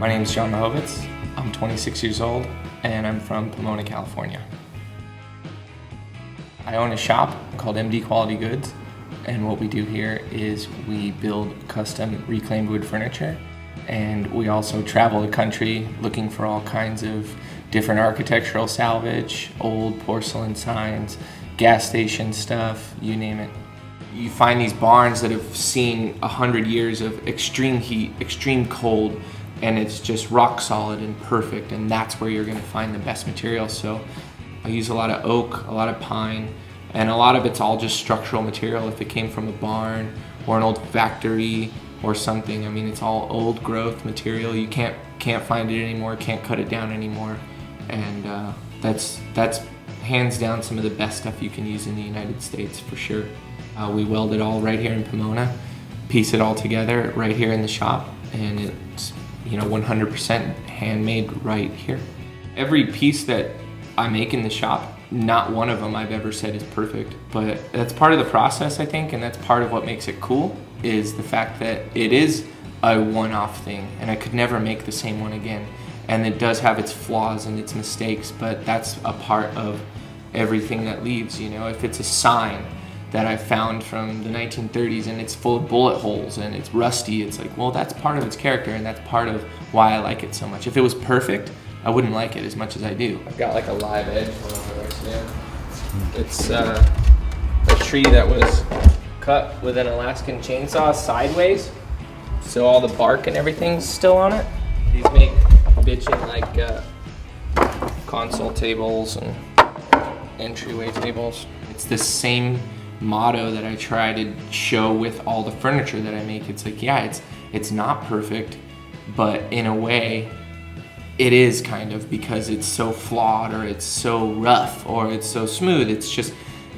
My name is John Mihovetz. I'm 26 years old and I'm from Pomona, California. I own a shop called MD Quality Goods, and what we do here is we build custom reclaimed wood furniture, and we also travel the country looking for all kinds of different architectural salvage, old porcelain signs, gas station stuff, you name it. You find these barns that have seen 100 years of extreme heat, extreme cold, and it's just rock solid and perfect, and that's where you're gonna find the best material. So I use a lot of oak, a lot of pine, and a lot of it's all just structural material. If it came from a barn or an old factory or something, I mean, it's all old growth material. You can't find it anymore, can't cut it down anymore, and that's hands down some of the best stuff you can use in the United States for sure. We weld it all right here in Pomona, piece it all together right here in the shop, and it's 100% handmade right here. Every piece that I make in the shop, not one of them I've ever said is perfect, but that's part of the process, I think, and that's part of what makes it cool, is the fact that it is a one-off thing, and I could never make the same one again. And it does have its flaws and its mistakes, but that's a part of everything that leaves. If it's a sign that I found from the 1930s and it's full of bullet holes and it's rusty, it's like, well, that's part of its character and that's part of why I like it so much. If it was perfect, I wouldn't like it as much as I do. I've got like a live edge one over there. It's a tree that was cut with an Alaskan chainsaw sideways, so all the bark and everything's still on it. These make bitchin' like console tables and entryway tables. It's the same motto that I try to show with all the furniture that I make. It's like, yeah, it's not perfect, but in a way it is kind of, because it's so flawed or it's so rough or it's so smooth. It's just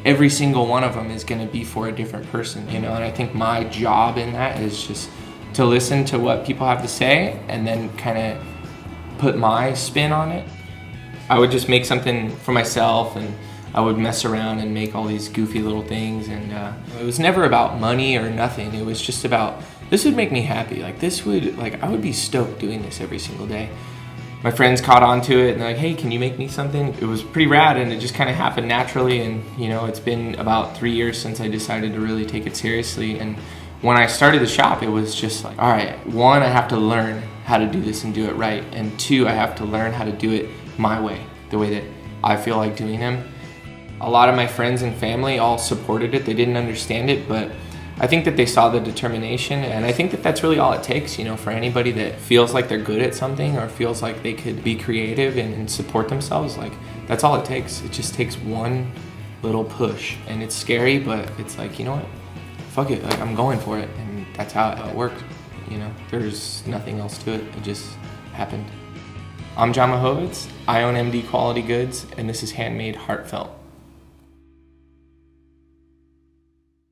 every single one of them is going to be for a different person, and I think my job in that is just to listen to what people have to say and then kind of put my spin on it. I would just make something for myself, and I would mess around and make all these goofy little things, and it was never about money or nothing. It was just about, this would make me happy. I would be stoked doing this every single day. My friends caught on to it and they're like, hey, can you make me something? It was pretty rad, and it just kind of happened naturally, and it's been about 3 years since I decided to really take it seriously. And when I started the shop, it was just like, all right, one, I have to learn how to do this and do it right, and two, I have to learn how to do it my way, the way that I feel like doing them. A lot of my friends and family all supported it. They didn't understand it, but I think that they saw the determination, and I think that that's really all it takes, for anybody that feels like they're good at something or feels like they could be creative and support themselves. Like, that's all it takes. It just takes one little push, and it's scary, but it's like, you know what? Fuck it, like, I'm going for it, and that's how it worked. There's nothing else to it. It just happened. I'm John Mihovetz. I own MD Quality Goods, and this is Handmade Heartfelt.